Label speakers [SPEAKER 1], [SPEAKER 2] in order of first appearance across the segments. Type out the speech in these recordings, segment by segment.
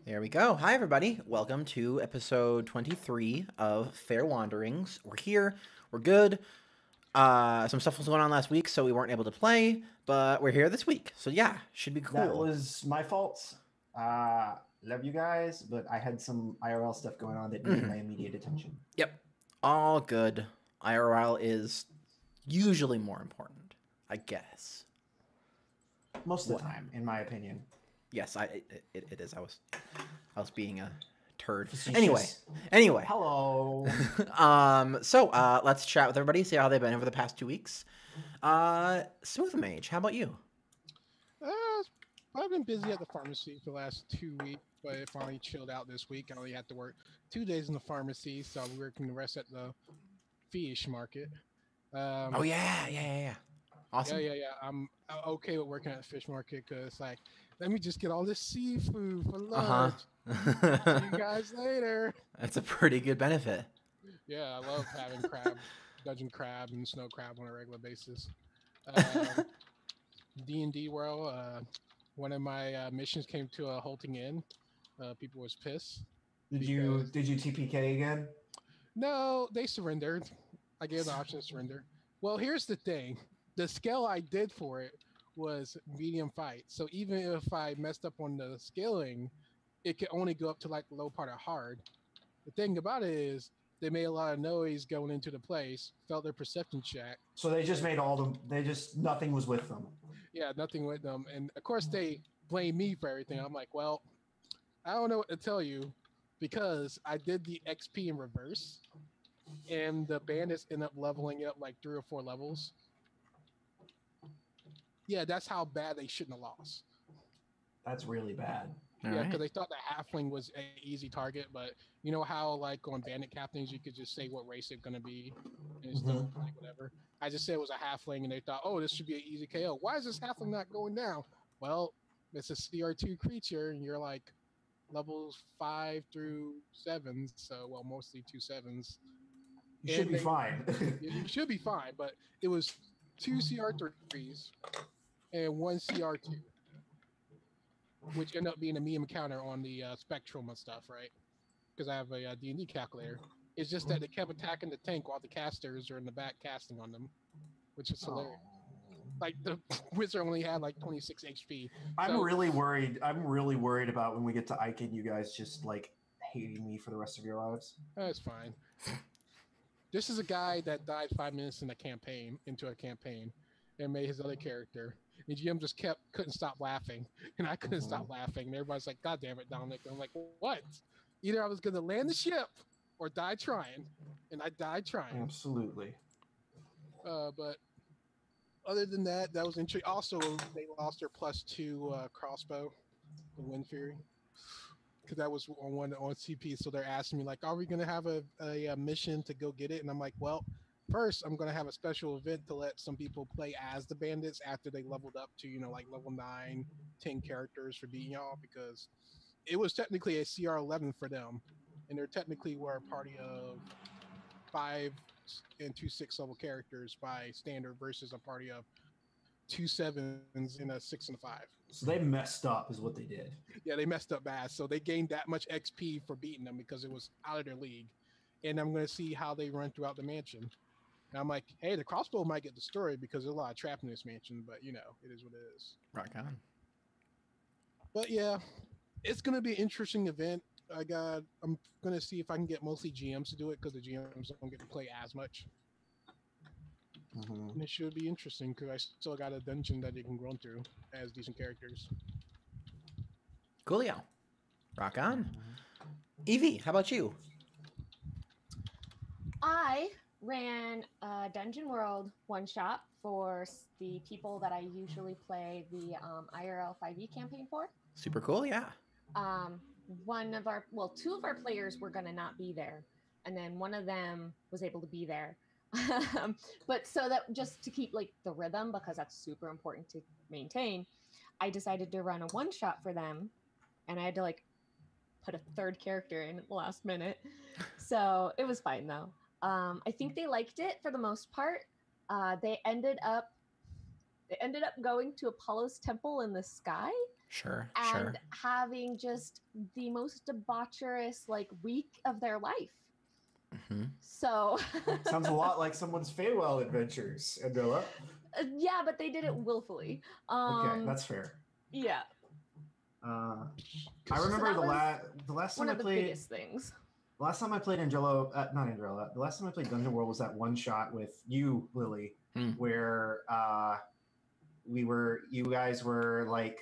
[SPEAKER 1] There we go. Hi, everybody. Welcome to episode 23 of Fair Wanderings. We're here. We're good. Some stuff was going on last week, so we weren't able to play, but we're here this week. So, yeah, should be
[SPEAKER 2] That
[SPEAKER 1] cool.
[SPEAKER 2] was my fault. Love you guys, but I had some IRL stuff going on that needed my immediate attention.
[SPEAKER 1] Yep. All good. IRL is usually more important, I guess.
[SPEAKER 2] Most of
[SPEAKER 1] What?
[SPEAKER 2] the time, in my opinion.
[SPEAKER 1] Yes, it is. I was being a turd. Anyway.
[SPEAKER 2] Facetious.
[SPEAKER 1] Anyway.
[SPEAKER 2] Hello.
[SPEAKER 1] Let's chat with everybody, see how they've been over the past 2 weeks. Smooth Mage, how about you?
[SPEAKER 3] Uh, I've been busy at the pharmacy for the last 2 weeks, but it finally chilled out this week. I only had to work 2 days in the pharmacy, so I'm working the rest at the fish market.
[SPEAKER 1] Oh yeah. Awesome.
[SPEAKER 3] Yeah. I'm okay with working at the fish market because, like, let me just get all this seafood for lunch. See you guys later.
[SPEAKER 1] That's a pretty good benefit.
[SPEAKER 3] Yeah, I love having crab, dungeon crab, and snow crab on a regular basis. Um, D&D world. One of my missions came to a halting end. People was pissed.
[SPEAKER 2] Did you TPK again?
[SPEAKER 3] No, they surrendered. I gave the option to surrender. Well, here's the thing: the scale I did for it was medium fight. So even if I messed up on the scaling, it could only go up to like the low part of hard. The thing about it is they made a lot of noise going into the place, felt their perception check.
[SPEAKER 2] So they just made all them. They just nothing was with them.
[SPEAKER 3] Yeah, nothing with them, and of course they blame me for everything. I'm like, well, I don't know what to tell you because I did the XP in reverse, and the bandits end up leveling it up like 3 or 4 levels. Yeah, that's how bad they shouldn't have lost.
[SPEAKER 2] That's really bad.
[SPEAKER 1] All
[SPEAKER 3] Yeah, because
[SPEAKER 1] right.
[SPEAKER 3] they thought the halfling was an easy target, but you know how like on bandit captains you could just say what race it's gonna be, and it's still like whatever. I just said it was a halfling, and they thought, oh, this should be an easy KO. Why is this halfling not going down? Well, it's a CR2 creature, and you're like levels 5 through 7s, so well mostly 2 7s,
[SPEAKER 2] You should
[SPEAKER 3] and
[SPEAKER 2] be
[SPEAKER 3] they
[SPEAKER 2] fine.
[SPEAKER 3] you should be fine, but it was 2 CR3s and 1 CR2, which ended up being a meme counter on the spectrum and stuff, right? Because I have a D&D calculator. It's just that they kept attacking the tank while the casters are in the back casting on them, which is hilarious. Like the wizard only had like 26 HP.
[SPEAKER 2] I'm
[SPEAKER 3] So
[SPEAKER 2] really worried. I'm really worried about when we get to Ike you guys just like hating me for the rest of your lives.
[SPEAKER 3] that's fine. This is a guy that died 5 minutes into a campaign, and made his other character. And GM just couldn't stop laughing, and I couldn't stop laughing. And everybody's like, "God damn it, Dominic!" And I'm like, "What? Either I was gonna land the ship or die trying," and I died trying.
[SPEAKER 2] Absolutely.
[SPEAKER 3] But other than that, that was interesting. Also, they lost their +2 crossbow, the Wind Fury, because that was on CP. So they're asking me like, "Are we gonna have a mission to go get it?" And I'm like, "Well, first I'm gonna have a special event to let some people play as the bandits after they leveled up to like level 9, 10 characters for beating y'all because it was technically a CR11 for them, and they're technically were a party of 5 and 2 6 level characters by standard versus a party of 2 7s and a 6 and a 5.
[SPEAKER 2] So they messed up, is what they did.
[SPEAKER 3] Yeah, they messed up bad. So they gained that much XP for beating them because it was out of their league. And I'm going to see how they run throughout the mansion. And I'm like, hey, the crossbow might get destroyed because there's a lot of trap in this mansion, but it is what it is.
[SPEAKER 1] Rock on.
[SPEAKER 3] But yeah, it's going to be an interesting event. I'm going to see if I can get mostly GMs to do it because the GMs don't get to play as much. And it should be interesting because I still got a dungeon that they can run through as decent characters.
[SPEAKER 1] Coolio. Rock on. Evie, how about you?
[SPEAKER 4] I ran a Dungeon World one shot for the people that I usually play the IRL 5e campaign for.
[SPEAKER 1] Super cool, yeah.
[SPEAKER 4] Two of our players were going to not be there, and then one of them was able to be there. But so that just to keep like the rhythm, because that's super important to maintain, I decided to run a one shot for them, and I had to like put a third character in at the last minute. So it was fine though. I think they liked it for the most part. They ended up going to Apollo's temple in the sky,
[SPEAKER 1] Sure.
[SPEAKER 4] and having just the most debaucherous like week of their life.
[SPEAKER 1] Hmm.
[SPEAKER 4] So
[SPEAKER 2] Sounds a lot like someone's Feywild adventures, Andrilla.
[SPEAKER 4] yeah, but they did it willfully.
[SPEAKER 2] Okay, that's fair.
[SPEAKER 4] Yeah.
[SPEAKER 2] I
[SPEAKER 4] So
[SPEAKER 2] remember
[SPEAKER 4] that
[SPEAKER 2] the
[SPEAKER 4] was
[SPEAKER 2] last
[SPEAKER 4] one
[SPEAKER 2] time I
[SPEAKER 4] of the
[SPEAKER 2] played.
[SPEAKER 4] biggest things.
[SPEAKER 2] The last time I played Angelo, not Andrella. The last time I played Dungeon World was that one shot with you, Lily, where you guys were like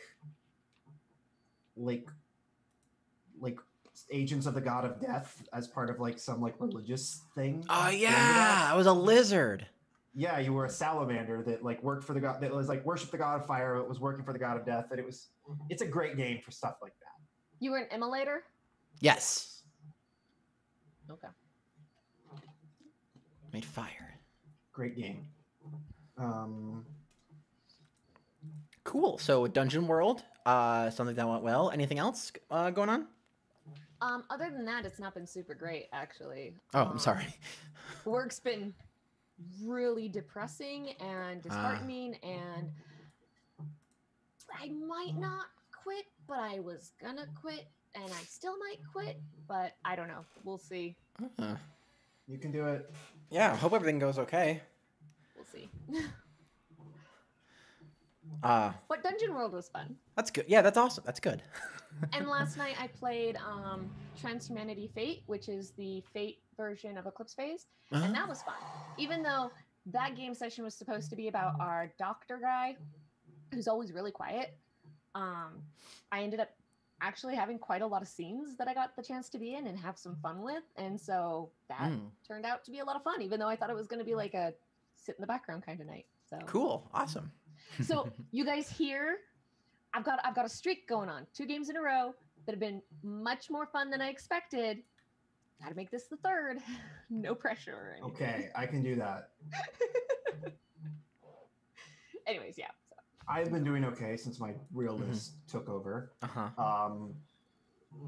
[SPEAKER 2] agents of the god of death as part of like some like religious thing.
[SPEAKER 1] Oh yeah, I was a lizard.
[SPEAKER 2] Yeah, you were a salamander that like worked for the god, that was like worshipped the god of fire, but was working for the god of death, and it's a great game for stuff like that.
[SPEAKER 4] You were an immolator?
[SPEAKER 1] Yes.
[SPEAKER 4] Okay.
[SPEAKER 1] Made fire.
[SPEAKER 2] Great game.
[SPEAKER 1] Cool. So Dungeon World, something that went well. Anything else going on?
[SPEAKER 4] Other than that, it's not been super great, actually.
[SPEAKER 1] Oh, I'm sorry.
[SPEAKER 4] Work's been really depressing and disheartening, and I might not quit, but I was gonna quit, and I still might quit, but I don't know. We'll see.
[SPEAKER 2] You can do it.
[SPEAKER 1] Yeah, hope everything goes okay.
[SPEAKER 4] We'll see. But Dungeon World was fun.
[SPEAKER 1] That's good. Yeah, that's awesome. That's good.
[SPEAKER 4] And last night I played Transhumanity Fate, which is the Fate version of Eclipse Phase, and that was fun. Even though that game session was supposed to be about our doctor guy, who's always really quiet, I ended up actually having quite a lot of scenes that I got the chance to be in and have some fun with, and so that turned out to be a lot of fun, even though I thought it was going to be like a sit in the background kind of night. So
[SPEAKER 1] Cool. Awesome.
[SPEAKER 4] So you guys here, I've got a streak going on, 2 games in a row that have been much more fun than I expected. Gotta make this the 3rd. No pressure or anything.
[SPEAKER 2] Okay, I can do that.
[SPEAKER 4] Anyways, yeah. So.
[SPEAKER 2] I've been doing okay since my real list took over.
[SPEAKER 1] Uh-huh.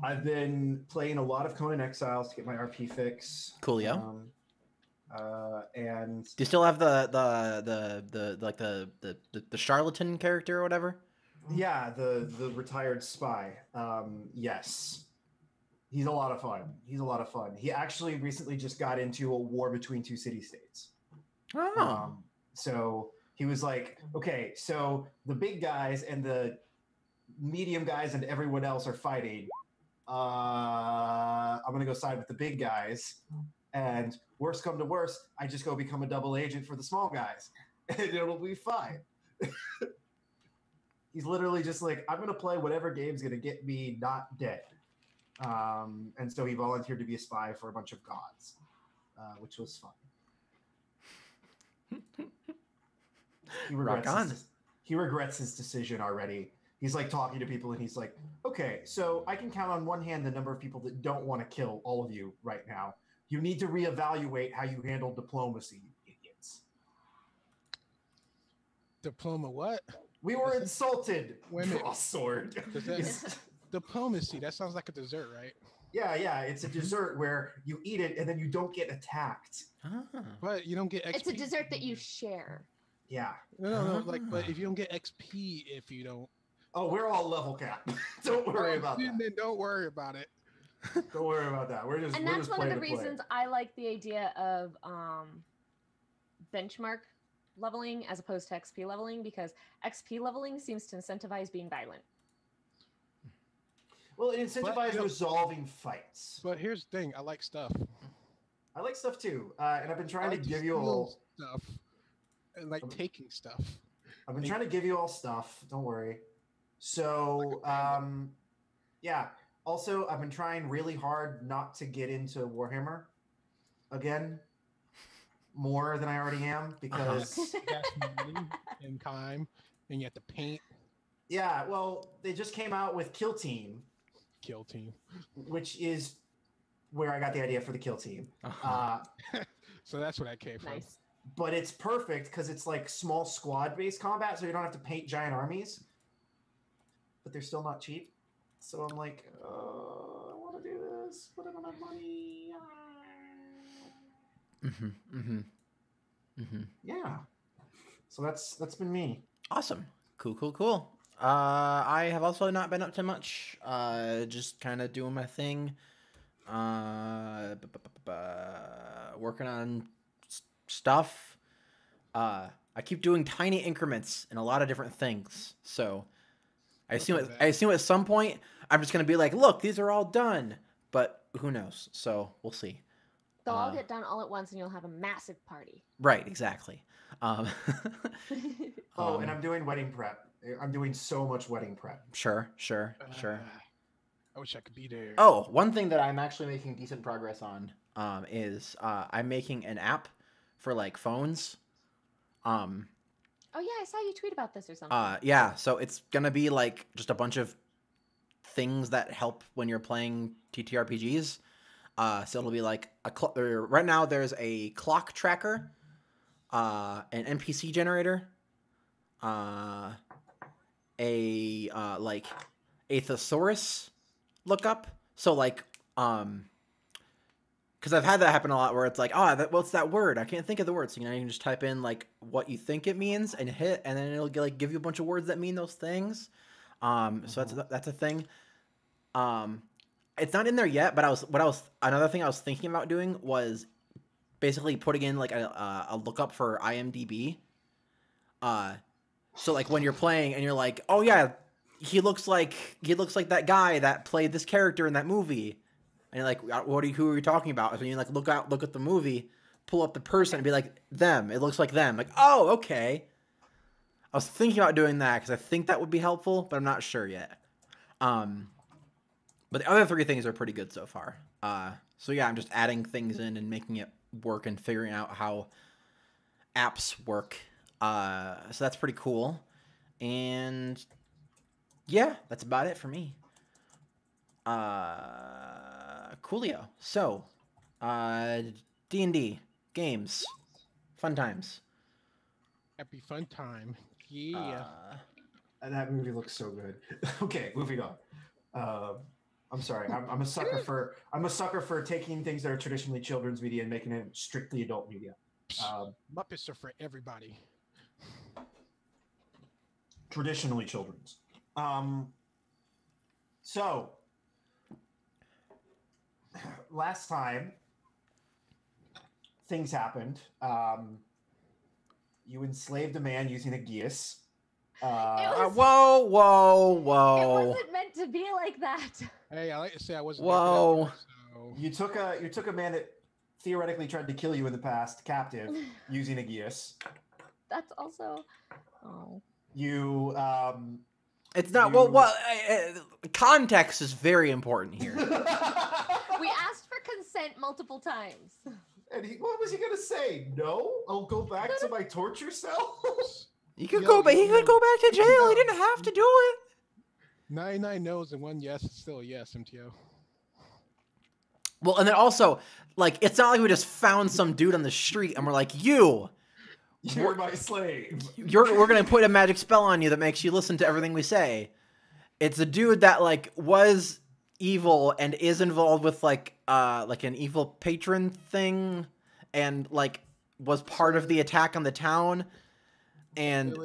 [SPEAKER 2] I've been playing a lot of Conan Exiles to get my RP fix.
[SPEAKER 1] Coolio.
[SPEAKER 2] And
[SPEAKER 1] Do you still have the charlatan character or whatever?
[SPEAKER 2] yeah, the retired spy. Yes. He's a lot of fun. He actually recently just got into a war between 2 city-states.
[SPEAKER 1] Oh.
[SPEAKER 2] So he was like, okay, so the big guys and the medium guys and everyone else are fighting. I'm going to go side with the big guys. And worst come to worst, I just go become a double agent for the small guys. And it'll be fine. He's literally just like, I'm going to play whatever game's going to get me not dead. And so he volunteered to be a spy for a bunch of gods, which was fun. He regrets his decision already. He's like talking to people and he's like, okay, so I can count on one hand the number of people that don't want to kill all of you right now. You need to reevaluate how you handle diplomacy, you idiots.
[SPEAKER 3] Diploma what?
[SPEAKER 2] We were insulted.
[SPEAKER 3] Women.
[SPEAKER 2] Draw sword.
[SPEAKER 3] Diplomacy. That sounds like a dessert, right?
[SPEAKER 2] Yeah. It's a dessert where you eat it and then you don't get attacked.
[SPEAKER 3] But you don't get XP.
[SPEAKER 4] It's a dessert that you share.
[SPEAKER 2] Yeah.
[SPEAKER 3] No. But if you don't get XP, if you don't.
[SPEAKER 2] Oh, we're all level cap. Don't worry about that.
[SPEAKER 3] Then don't worry about it.
[SPEAKER 2] Don't worry about that.
[SPEAKER 4] And that's one of the reasons I like the idea of benchmark leveling as opposed to XP leveling, because XP leveling seems to incentivize being violent.
[SPEAKER 2] Well, it incentivizes resolving fights.
[SPEAKER 3] But here's the thing: I like stuff.
[SPEAKER 2] I like stuff too, and I've been trying to give you all
[SPEAKER 3] stuff, and like taking stuff.
[SPEAKER 2] I've been trying to give you all stuff. Don't worry. So, yeah. Also, I've been trying really hard not to get into Warhammer again, more than I already am, because
[SPEAKER 3] that's money and time, and you have to paint.
[SPEAKER 2] Yeah, well, they just came out with Kill Team, which is where I got the idea for the Kill Team.
[SPEAKER 3] So that's where that came from.
[SPEAKER 4] Nice.
[SPEAKER 2] But it's perfect because it's like small squad-based combat, so you don't have to paint giant armies. But they're still not cheap. So I'm like, I want to do this, but I don't have money. Yeah. So that's been me.
[SPEAKER 1] Awesome. Cool. I have also not been up to much. Just kind of doing my thing. Working on stuff. I keep doing tiny increments in a lot of different things. So I assume at some point I'm just gonna be like, look, these are all done. But who knows? So we'll see.
[SPEAKER 4] They'll all get done all at once, and you'll have a massive party.
[SPEAKER 1] Right. Exactly.
[SPEAKER 2] And I'm doing wedding prep. I'm doing so much wedding prep.
[SPEAKER 1] Sure.
[SPEAKER 3] I wish I could be there.
[SPEAKER 1] Oh, one thing that I'm actually making decent progress on is I'm making an app for like phones.
[SPEAKER 4] Oh yeah, I saw you tweet about this or something.
[SPEAKER 1] Yeah, so it's gonna be like just a bunch of things that help when you're playing TTRPGs. So it'll be like right now there's a clock tracker, an NPC generator, like a thesaurus lookup. So like because I've had that happen a lot where it's like, what's that word? I can't think of the word. So you can just type in like what you think it means and hit, and then it'll like give you a bunch of words that mean those things. So that's a thing. It's not in there yet, but another thing I was thinking about doing was basically putting in like a lookup for IMDb. So like when you're playing and you're like, oh yeah, he looks like that guy that played this character in that movie. And you're like, who are you talking about? So you like look at the movie, pull up the person, and be like, them. It looks like them. Like, oh, okay. I was thinking about doing that because I think that would be helpful, but I'm not sure yet. But the other three things are pretty good so far. So yeah, I'm just adding things in and making it work and figuring out how apps work. So that's pretty cool. And yeah, that's about it for me. Coolio. So, D&D games, fun times.
[SPEAKER 3] Happy fun time. Yeah.
[SPEAKER 2] That movie looks so good. Okay, moving on. I'm sorry. I'm a sucker for taking things that are traditionally children's media and making it strictly adult media.
[SPEAKER 3] Muppets are for everybody.
[SPEAKER 2] Traditionally children's. So last time things happened. You enslaved a man using a geas.
[SPEAKER 1] Whoa!
[SPEAKER 4] It wasn't meant to be like that.
[SPEAKER 3] Hey, I like to say I wasn't.
[SPEAKER 1] Whoa!
[SPEAKER 3] So...
[SPEAKER 2] You took a man that theoretically tried to kill you in the past captive using a geas.
[SPEAKER 4] That's also. Oh.
[SPEAKER 2] You.
[SPEAKER 1] It's not. Well, context is very important here.
[SPEAKER 4] We asked for consent multiple times.
[SPEAKER 2] And what was he gonna say? No, I'll go back to my torture cell.
[SPEAKER 1] He could go back to jail. He didn't have to do it.
[SPEAKER 3] 99 no's and 1 yes is still a yes, MTO.
[SPEAKER 1] Well, and then also, like, it's not like we just found some dude on the street and we're like, you're
[SPEAKER 2] my slave.
[SPEAKER 1] We're gonna put a magic spell on you that makes you listen to everything we say. It's a dude that like was evil and is involved with like an evil patron thing, and like was part of the attack on the town. And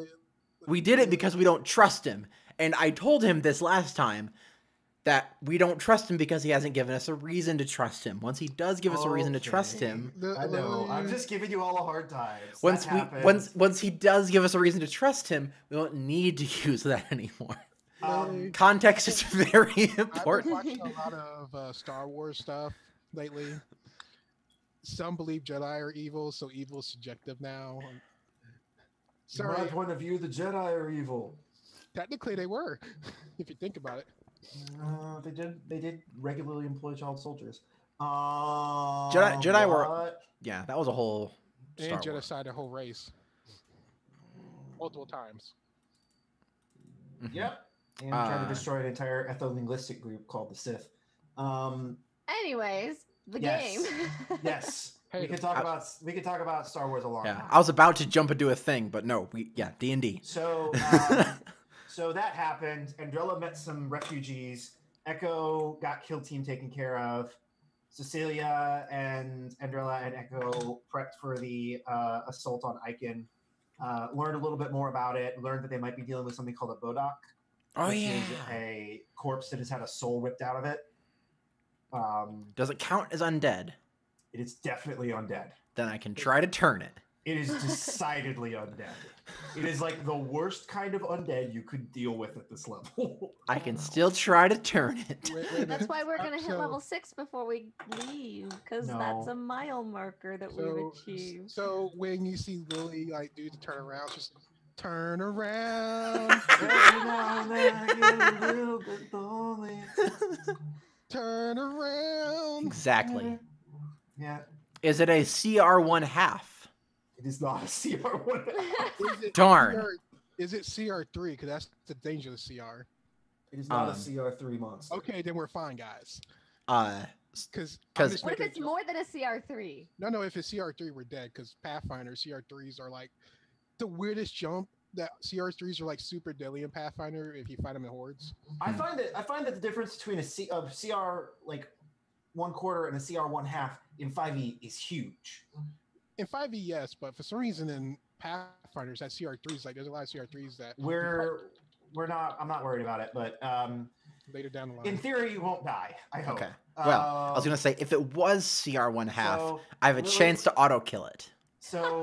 [SPEAKER 1] we did it because we don't trust him. And I told him this last time that we don't trust him because he hasn't given us a reason to trust him. Once he does give us a reason to trust him,
[SPEAKER 2] I know. I'm just giving you all a hard time.
[SPEAKER 1] Once he does give us a reason to trust him, we won't need to use that anymore. Context is very important.
[SPEAKER 3] I've been watching a lot of Star Wars stuff lately. Some believe Jedi are evil, so evil is subjective now.
[SPEAKER 2] From my point of view, the Jedi are evil.
[SPEAKER 3] Technically, they were, if you think about it.
[SPEAKER 2] They did regularly employ child soldiers.
[SPEAKER 1] Jedi were. Yeah, that was a whole.
[SPEAKER 3] And genocide a whole race. Multiple times.
[SPEAKER 2] Yep. And tried to destroy an entire ethno-linguistic group called the Sith.
[SPEAKER 4] Anyways, the game.
[SPEAKER 2] Yes. We could talk about Star Wars a lot.
[SPEAKER 1] Yeah, I was about to jump into a thing, but no, D&D.
[SPEAKER 2] So so that happened. Andrella met some refugees. Echo got kill team taken care of. Cecilia and Andrella and Echo prepped for the assault on Icon. Learned a little bit more about it. Learned that they might be dealing with something called a Bodoc,
[SPEAKER 1] Oh
[SPEAKER 2] which
[SPEAKER 1] yeah.
[SPEAKER 2] is a corpse that has had a soul ripped out of it.
[SPEAKER 1] Does it count as undead?
[SPEAKER 2] It is definitely undead.
[SPEAKER 1] Then I can try to turn it.
[SPEAKER 2] It is decidedly undead. It is like the worst kind of undead you could deal with at this level.
[SPEAKER 1] I can still try to turn it.
[SPEAKER 3] Wait a
[SPEAKER 4] That's
[SPEAKER 3] minute.
[SPEAKER 4] why we're gonna hit
[SPEAKER 3] So-
[SPEAKER 4] level 6 before we leave, because that's
[SPEAKER 2] No.
[SPEAKER 4] a mile marker that we've achieved.
[SPEAKER 3] So when you see Lily like do the turn around, she's turn around,
[SPEAKER 2] Every now and then I get a little bit lonely.
[SPEAKER 3] turn around.
[SPEAKER 1] Exactly.
[SPEAKER 2] Yeah,
[SPEAKER 1] Is it a CR1 half?
[SPEAKER 2] it is not a CR1.
[SPEAKER 3] Is it
[SPEAKER 1] Darn.
[SPEAKER 3] Is it CR3? Because that's the dangerous CR.
[SPEAKER 2] It is not a
[SPEAKER 1] Um,
[SPEAKER 2] CR3 monster.
[SPEAKER 3] Okay, then we're fine, guys.
[SPEAKER 1] Because
[SPEAKER 3] Because
[SPEAKER 4] What if it's more than a CR3?
[SPEAKER 3] No, if it's CR3, we're dead. Because Pathfinder CR3s are like the weirdest jump. That CR3s are like super deadly in Pathfinder if you find them in hordes.
[SPEAKER 2] I find that the difference between a CR like 1/4 and a CR1 half in 5e is huge.
[SPEAKER 3] In 5e, yes, but for some reason in Pathfinders, that CR3s, like there's a lot of CR3s that
[SPEAKER 2] I'm not worried about it, but
[SPEAKER 3] later down the line.
[SPEAKER 2] in theory you won't die. I hope.
[SPEAKER 1] okay. Well, I was gonna say if it was CR1 half, I have a chance to auto kill it.
[SPEAKER 2] So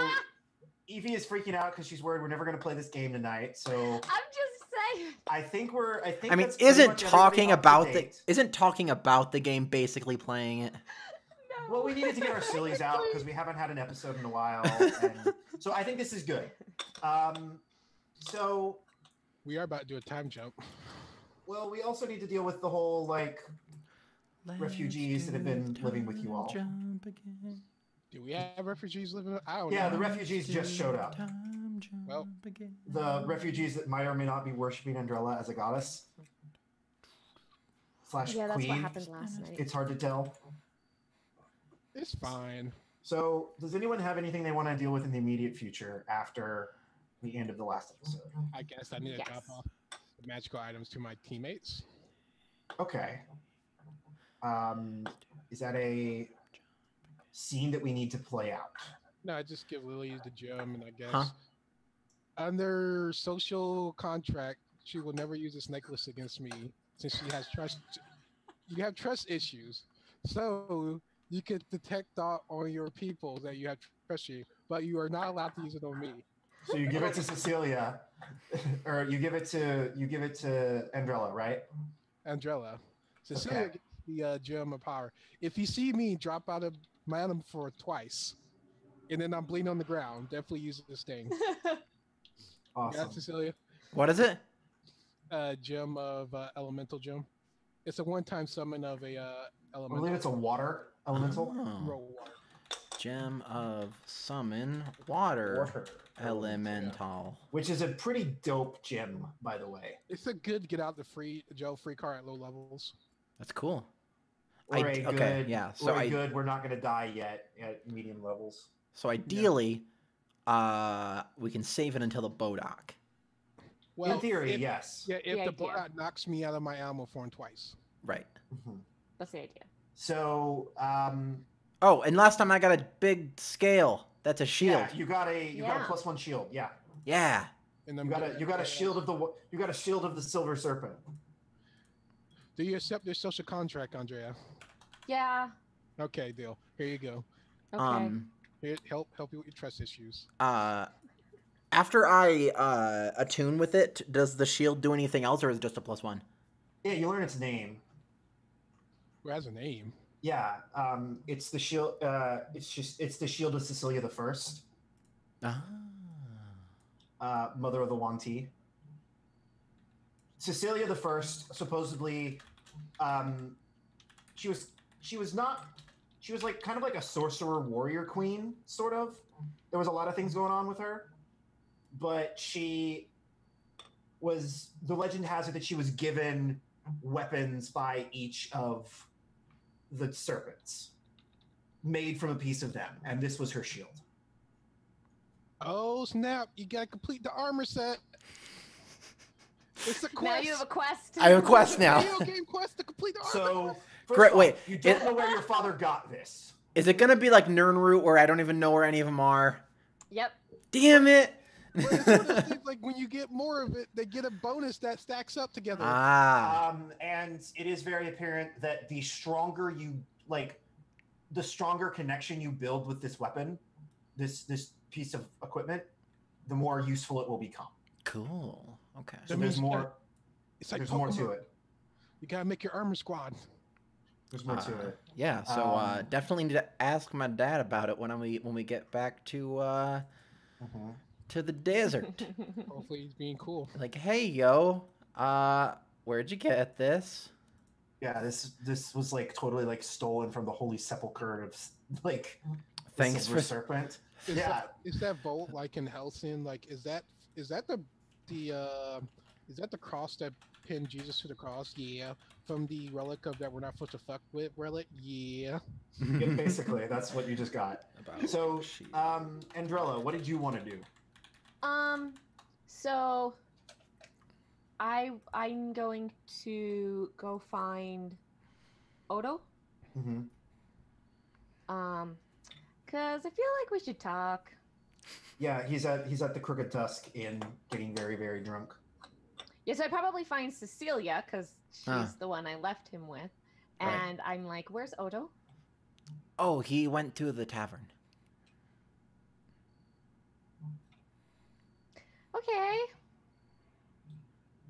[SPEAKER 2] Evie is freaking out because she's worried we're never going to play this game tonight. So
[SPEAKER 4] I'm just saying.
[SPEAKER 2] I think
[SPEAKER 1] I mean,
[SPEAKER 2] that's pretty
[SPEAKER 1] isn't
[SPEAKER 2] much
[SPEAKER 1] talking
[SPEAKER 2] everybody up to
[SPEAKER 1] about the
[SPEAKER 2] date.
[SPEAKER 1] isn't talking about the game basically playing it?
[SPEAKER 4] No.
[SPEAKER 2] Well, we needed to get our sillies out because we haven't had an episode in a while, and so I think this is good. So
[SPEAKER 3] We are about to do a time jump.
[SPEAKER 2] well, we also need to deal with the whole like refugees that have been living with you all.
[SPEAKER 3] Do we have refugees living? I don't
[SPEAKER 2] Yeah,
[SPEAKER 3] know.
[SPEAKER 2] the refugees just showed up.
[SPEAKER 3] Well,
[SPEAKER 2] The refugees that might or may not be worshiping Andrella as a goddess /
[SPEAKER 4] Yeah, that's
[SPEAKER 2] queen.
[SPEAKER 4] what happened last night.
[SPEAKER 2] It's hard to tell.
[SPEAKER 3] It's fine.
[SPEAKER 2] So, does anyone have anything they want to deal with in the immediate future after the end of the last episode?
[SPEAKER 3] I guess I need to
[SPEAKER 4] Yes.
[SPEAKER 3] drop off the magical items to my teammates.
[SPEAKER 2] Okay. Is that a scene that we need to play out?
[SPEAKER 3] No, I just give Lily the gem, and I guess
[SPEAKER 1] Huh?
[SPEAKER 3] under social contract, she will never use this necklace against me since she has trust. You have trust issues, so you can detect thought on your people that you have trust you, but you are not allowed to use it on me.
[SPEAKER 2] So you give it to Cecilia, or you give it to Andrella, right?
[SPEAKER 3] Andrella, Cecilia
[SPEAKER 2] Okay.
[SPEAKER 3] gets the gem of power. If you see me drop out of my item for twice, and then I'm bleeding on the ground, definitely use this thing.
[SPEAKER 2] Awesome.
[SPEAKER 3] Yeah, Cecilia.
[SPEAKER 1] What is it?
[SPEAKER 3] Gem of elemental gem. It's a one-time summon of a
[SPEAKER 2] I
[SPEAKER 3] elemental.
[SPEAKER 2] believe it's a water elemental.
[SPEAKER 1] Oh.
[SPEAKER 3] Roll water.
[SPEAKER 1] Gem of summon water elemental.
[SPEAKER 2] Which is a pretty dope gem, by the way.
[SPEAKER 3] It's a good get out the free gel free card at low levels.
[SPEAKER 1] That's cool.
[SPEAKER 2] Or
[SPEAKER 1] I-
[SPEAKER 2] a good,
[SPEAKER 1] okay, yeah, so
[SPEAKER 2] or a
[SPEAKER 1] I-
[SPEAKER 2] good, we're not going to die yet at medium levels.
[SPEAKER 1] So ideally, we can save it until the Bodock.
[SPEAKER 3] Well,
[SPEAKER 2] In theory,
[SPEAKER 3] if,
[SPEAKER 2] yes.
[SPEAKER 3] Yeah, if
[SPEAKER 4] The
[SPEAKER 3] the
[SPEAKER 4] idea.
[SPEAKER 3] Borat knocks me out of my ammo form twice.
[SPEAKER 1] Right.
[SPEAKER 2] Mhm.
[SPEAKER 4] That's the idea.
[SPEAKER 2] So,
[SPEAKER 1] Oh, and last time I got a big scale. That's a shield.
[SPEAKER 2] yeah, you got a
[SPEAKER 4] Yeah.
[SPEAKER 2] +1 shield. Yeah,
[SPEAKER 1] Yeah.
[SPEAKER 3] And
[SPEAKER 2] you got a shield of the silver serpent.
[SPEAKER 3] Do you accept your social contract, Andrea?
[SPEAKER 4] Yeah.
[SPEAKER 3] Okay, deal. Here you go.
[SPEAKER 4] Okay.
[SPEAKER 3] Here, help you with your trust issues.
[SPEAKER 1] After I attune with it, does the shield do anything else, or is it just a +1?
[SPEAKER 2] Yeah, you learn its name.
[SPEAKER 3] Who has a name?
[SPEAKER 2] Yeah, it's the shield. It's the shield of Cecilia the First, mother of the Wanti. Cecilia the First, supposedly, she was like kind of like a sorcerer warrior queen, sort of. There was a lot of things going on with her, but the legend has it that she was given weapons by each of the serpents, made from a piece of them, and this was her shield.
[SPEAKER 3] Oh snap! You gotta complete the armor set. It's a quest.
[SPEAKER 4] Now you have a quest.
[SPEAKER 1] I have a quest
[SPEAKER 3] It's
[SPEAKER 1] now.
[SPEAKER 3] Video game quest to complete the armor.
[SPEAKER 2] So, first
[SPEAKER 1] Great,
[SPEAKER 2] off,
[SPEAKER 1] wait,
[SPEAKER 2] you don't
[SPEAKER 1] it-
[SPEAKER 2] know where your father got this.
[SPEAKER 1] Is it gonna be like Nirnroot, where I don't even know where any of them are?
[SPEAKER 4] Yep.
[SPEAKER 1] Damn it!
[SPEAKER 3] But it's one of those things like when you get more of it, they get a bonus that stacks up together.
[SPEAKER 1] Ah.
[SPEAKER 2] And it is very apparent that the stronger you the stronger connection you build with this weapon, this piece of equipment, the more useful it will become.
[SPEAKER 1] Cool. Okay.
[SPEAKER 2] So
[SPEAKER 3] That
[SPEAKER 2] there's
[SPEAKER 3] means
[SPEAKER 2] more.
[SPEAKER 3] It's like
[SPEAKER 2] There's more to
[SPEAKER 3] Pokemon.
[SPEAKER 2] it.
[SPEAKER 3] You gotta make your armor squad.
[SPEAKER 2] There's more to it.
[SPEAKER 1] Yeah. So definitely need to ask my dad about it when we get back to the desert.
[SPEAKER 3] Hopefully he's being cool.
[SPEAKER 1] Like, hey, yo, where'd you get this?
[SPEAKER 2] Yeah, this was like totally like stolen from the Holy Sepulchre of like the
[SPEAKER 1] Thanks
[SPEAKER 2] Silver
[SPEAKER 1] for
[SPEAKER 2] Serpent.
[SPEAKER 3] Is
[SPEAKER 2] Yeah,
[SPEAKER 3] is that vault like in Hellsing? Like, is that the is that the cross that pinned Jesus to the cross? Yeah. From the relic of that we're not supposed to fuck with relic? Yeah.
[SPEAKER 2] yeah, basically that's what you just got.
[SPEAKER 1] About
[SPEAKER 2] So,
[SPEAKER 1] shit.
[SPEAKER 2] Andrella, what did you want to do?
[SPEAKER 4] So I'm going to go find Odo.
[SPEAKER 2] Mm-hmm.
[SPEAKER 4] Cause I feel like we should talk.
[SPEAKER 2] Yeah, he's at the Crooked Tusk Inn, getting very very drunk.
[SPEAKER 4] Yes, I'd probably find Cecilia because she's
[SPEAKER 1] Huh.
[SPEAKER 4] the one I left him with.
[SPEAKER 2] Right.
[SPEAKER 4] And I'm like, where's Odo?
[SPEAKER 1] Oh, he went to the tavern.
[SPEAKER 4] Okay.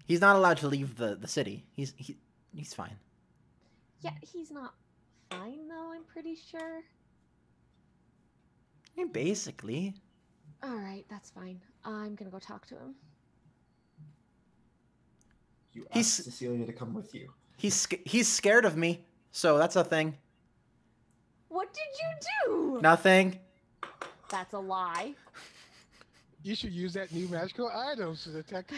[SPEAKER 1] He's not allowed to leave the city. He's fine.
[SPEAKER 4] Yeah, he's not fine though, I'm pretty sure.
[SPEAKER 1] I mean, basically.
[SPEAKER 4] Alright, that's fine. I'm gonna go talk to him.
[SPEAKER 2] You
[SPEAKER 1] He's-
[SPEAKER 2] asked Cecilia to come with you.
[SPEAKER 1] He's scared of me, so that's a thing.
[SPEAKER 4] What did you do?
[SPEAKER 1] Nothing.
[SPEAKER 4] That's a lie.
[SPEAKER 3] You should use that new magical items to detect.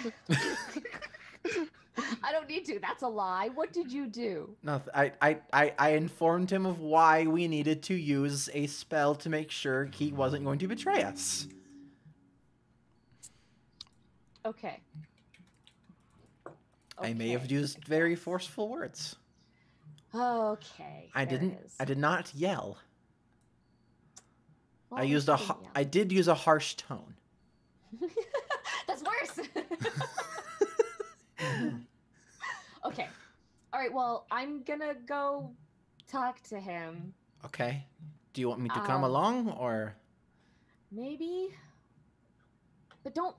[SPEAKER 4] I don't need to. That's a lie. What did you do?
[SPEAKER 1] Nothing. I informed him of why we needed to use a spell to make sure he wasn't going to betray us.
[SPEAKER 4] Okay.
[SPEAKER 1] I may have used very forceful words.
[SPEAKER 4] Okay.
[SPEAKER 1] I
[SPEAKER 4] there it
[SPEAKER 1] didn't.
[SPEAKER 4] is.
[SPEAKER 1] I did not yell.
[SPEAKER 4] Well,
[SPEAKER 1] I
[SPEAKER 4] at
[SPEAKER 1] used
[SPEAKER 4] least you didn't
[SPEAKER 1] I did use a harsh tone.
[SPEAKER 4] yell. That's worse. Okay. All right. Well, I'm gonna go talk to him.
[SPEAKER 1] Okay. Do you want me to come along or?
[SPEAKER 4] Maybe. But don't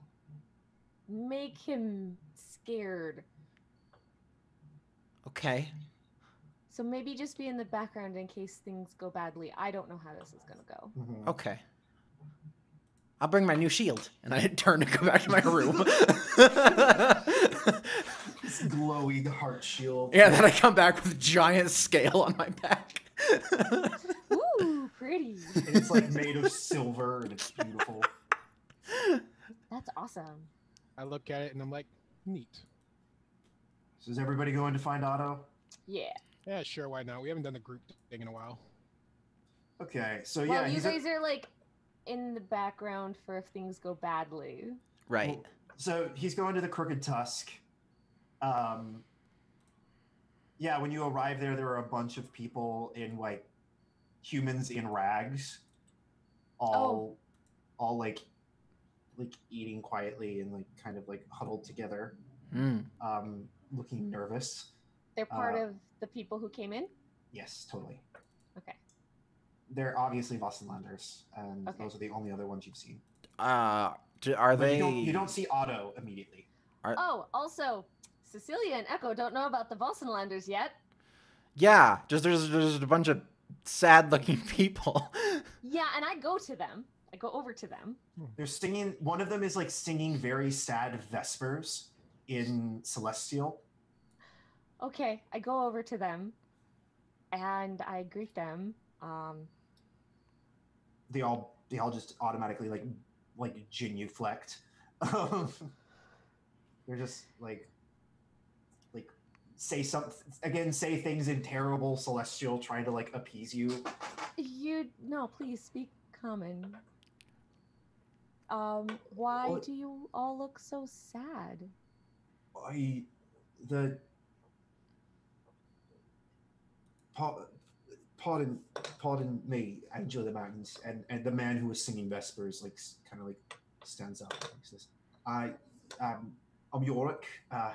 [SPEAKER 4] make him scared.
[SPEAKER 1] Okay.
[SPEAKER 4] So maybe just be in the background in case things go badly. I don't know how this is gonna go.
[SPEAKER 2] Mhm.
[SPEAKER 1] Okay. I'll bring my new shield, and I turn to go back to my room.
[SPEAKER 2] This glowy heart shield.
[SPEAKER 1] Yeah, then I come back with a giant scale on my back.
[SPEAKER 4] Ooh, pretty.
[SPEAKER 2] And it's like made of silver and it's beautiful.
[SPEAKER 4] That's awesome.
[SPEAKER 3] I look at it and I'm like, neat.
[SPEAKER 2] So is everybody going to find Otto?
[SPEAKER 4] Yeah.
[SPEAKER 3] Yeah, sure, why not? We haven't done the group thing in a while.
[SPEAKER 2] Okay, so
[SPEAKER 4] Well,
[SPEAKER 2] yeah,
[SPEAKER 4] you
[SPEAKER 2] he's
[SPEAKER 4] guys are like in the background for if things go badly.
[SPEAKER 1] Right.
[SPEAKER 2] So he's going to the Crooked Tusk. Yeah, when you arrive there, there are a bunch of people in like humans in rags, all like eating quietly and like kind of like huddled together, looking nervous.
[SPEAKER 4] They're part of the people who came in?
[SPEAKER 2] Yes, totally.
[SPEAKER 4] Okay.
[SPEAKER 2] They're obviously Vassenlanders, and
[SPEAKER 4] Okay.
[SPEAKER 2] those are the only other ones you've seen.
[SPEAKER 1] Are
[SPEAKER 2] But
[SPEAKER 1] they?
[SPEAKER 2] you don't see Otto immediately.
[SPEAKER 4] Oh, also, Cecilia and Echo don't know about the Volsenlanders yet.
[SPEAKER 1] Yeah, just there's a bunch of sad-looking people.
[SPEAKER 4] Yeah, and I go to them. I go over to them.
[SPEAKER 2] They're singing. One of them is like singing very sad vespers in Celestial.
[SPEAKER 4] Okay, I go over to them, and I greet them.
[SPEAKER 2] They all just automatically like genuflect. They're just like say things in terrible Celestial, trying to like appease you.
[SPEAKER 4] No, please speak common. Why
[SPEAKER 2] What?
[SPEAKER 4] do you all look so sad?
[SPEAKER 2] Pardon me, Angel of the Mountains, and the man who was singing Vespers, like kind of like stands up. He says, I'm Yorick. I'm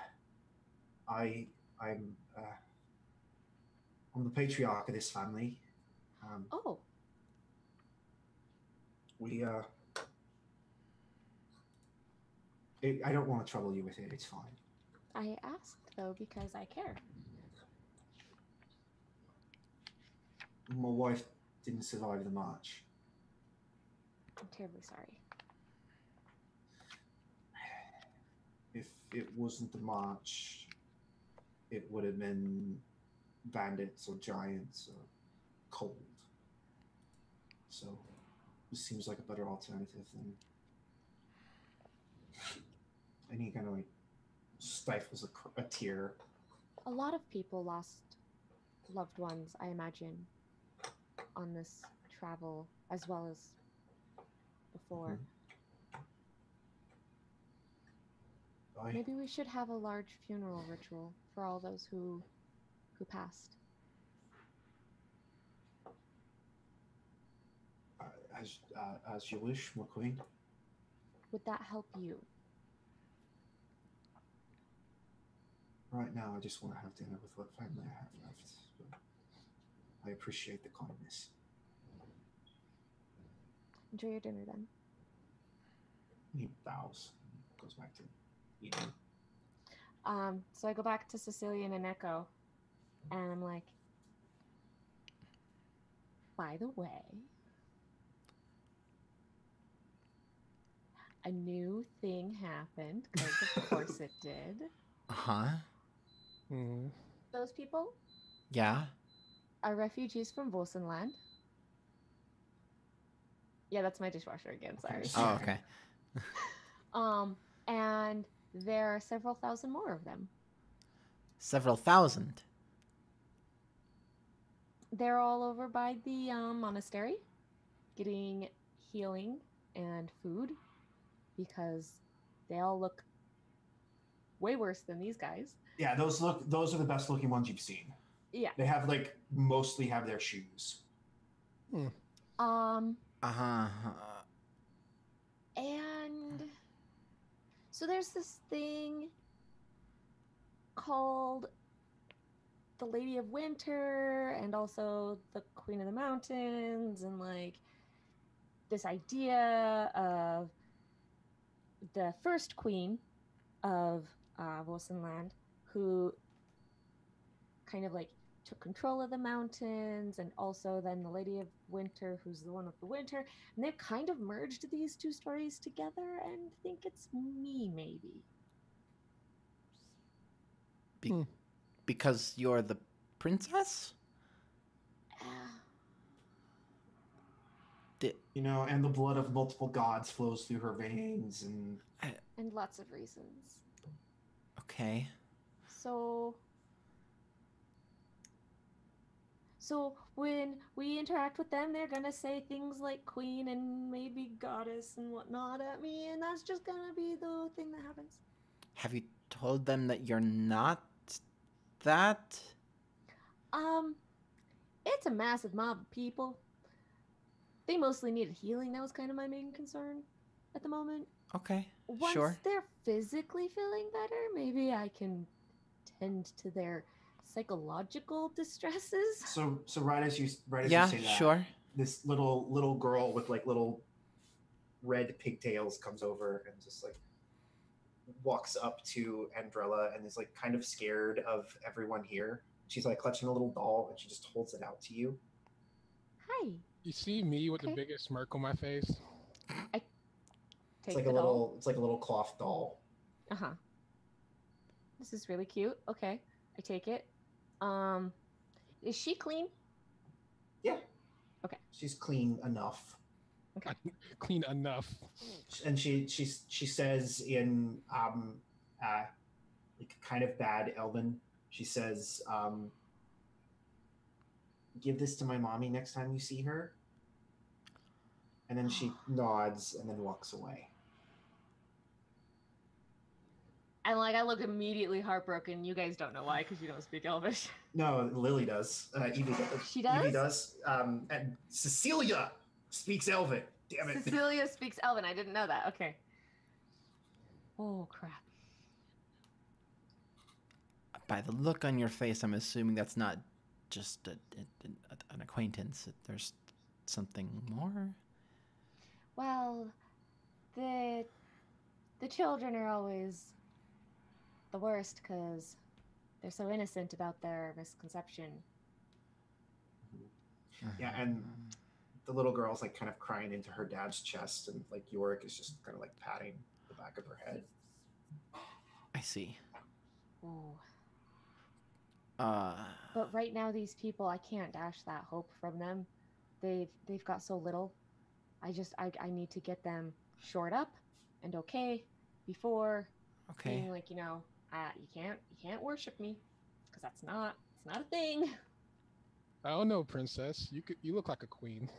[SPEAKER 2] I'm the patriarch of this family.
[SPEAKER 4] Oh,
[SPEAKER 2] We I don't want to trouble you with it. It's fine.
[SPEAKER 4] I asked though because I care.
[SPEAKER 2] My wife didn't survive the march.
[SPEAKER 4] I'm terribly sorry.
[SPEAKER 2] If it wasn't the march, it would have been bandits or giants or cold. So this seems like a better alternative than. And he kind of like stifles a tear.
[SPEAKER 4] A lot of people lost loved ones, I imagine, on this travel as well as before.
[SPEAKER 2] Mm-hmm.
[SPEAKER 4] Maybe we should have a large funeral ritual for all those who passed.
[SPEAKER 2] As you wish, my queen.
[SPEAKER 4] Would that help you?
[SPEAKER 2] Right now, I just want to have dinner with what family I have left. But I appreciate the kindness.
[SPEAKER 4] Enjoy your dinner then.
[SPEAKER 2] He bows, goes back to eating.
[SPEAKER 4] So I go back to Sicilian and Echo, and I'm like, by the way, a new thing happened, because of course it did.
[SPEAKER 1] Uh-huh.
[SPEAKER 3] Mm-hmm.
[SPEAKER 4] Those people
[SPEAKER 1] Yeah.
[SPEAKER 4] are refugees from Vosenland. Yeah, that's my dishwasher again, sorry.
[SPEAKER 1] Oh, okay.
[SPEAKER 4] And there are several thousand more of them.
[SPEAKER 1] Several thousand.
[SPEAKER 4] They're all over by the monastery getting healing and food because they all look way worse than these guys.
[SPEAKER 2] Yeah, those are the best looking ones you've seen.
[SPEAKER 4] Yeah.
[SPEAKER 2] They have mostly have their shoes.
[SPEAKER 1] Uh-huh.
[SPEAKER 4] And so there's this thing called the Lady of Winter and also the Queen of the Mountains, and this idea of the first queen of Vosenland, who kind of took control of the mountains, and also then the Lady of Winter, who's the one of the winter, and they've kind of merged these two stories together and think it's me, maybe.
[SPEAKER 1] Because you're the princess?
[SPEAKER 2] And the blood of multiple gods flows through her veins,
[SPEAKER 4] and lots of reasons.
[SPEAKER 1] Okay.
[SPEAKER 4] So when we interact with them, they're gonna say things like queen and maybe goddess and whatnot at me, and that's just gonna be the thing that happens.
[SPEAKER 1] Have you told them that you're not that?
[SPEAKER 4] It's a massive mob of people. They mostly needed healing. That was kind of my main concern at the moment.
[SPEAKER 1] Okay,
[SPEAKER 4] Once
[SPEAKER 1] sure.
[SPEAKER 4] they're physically feeling better, maybe I can tend to their psychological distresses.
[SPEAKER 2] So right as you say
[SPEAKER 1] Yeah,
[SPEAKER 2] that,
[SPEAKER 1] sure.
[SPEAKER 2] this little girl with little red pigtails comes over and just walks up to Andrella and is kind of scared of everyone here. She's clutching a little doll and she just holds it out to you.
[SPEAKER 4] Hi.
[SPEAKER 3] You see me with the biggest smirk on my face?
[SPEAKER 2] It's like a little cloth doll.
[SPEAKER 4] Uh-huh. This is really cute. Okay, I take it. Is she clean?
[SPEAKER 2] Yeah.
[SPEAKER 4] Okay.
[SPEAKER 2] She's clean enough.
[SPEAKER 4] Okay.
[SPEAKER 3] Clean enough.
[SPEAKER 2] And she says in kind of bad Elven, she says, give this to my mommy next time you see her. And then she nods and then walks away.
[SPEAKER 4] And I look immediately heartbroken. You guys don't know why, because you don't speak Elvish.
[SPEAKER 2] No, Lily does. Evie does.
[SPEAKER 4] She does?
[SPEAKER 2] Evie does. And Cecilia speaks Elven. Damn it.
[SPEAKER 4] Cecilia speaks Elven. I didn't know that. Okay. Oh, crap.
[SPEAKER 1] By the look on your face, I'm assuming that's not just an acquaintance. There's something more.
[SPEAKER 4] Well, the children are always the worst because they're so innocent about their misconception.
[SPEAKER 2] Yeah, and the little girl's like kind of crying into her dad's chest, and like Yorick is just kind of like patting the back of her head.
[SPEAKER 1] I see.
[SPEAKER 4] Ooh.
[SPEAKER 1] Uh,
[SPEAKER 4] But right now, these people, I can't dash that hope from them. They've got so little. I need to get them shored up and okay before
[SPEAKER 1] okay.
[SPEAKER 4] being like, you can't worship me because it's not a thing.
[SPEAKER 3] I don't know, princess. You look like a queen.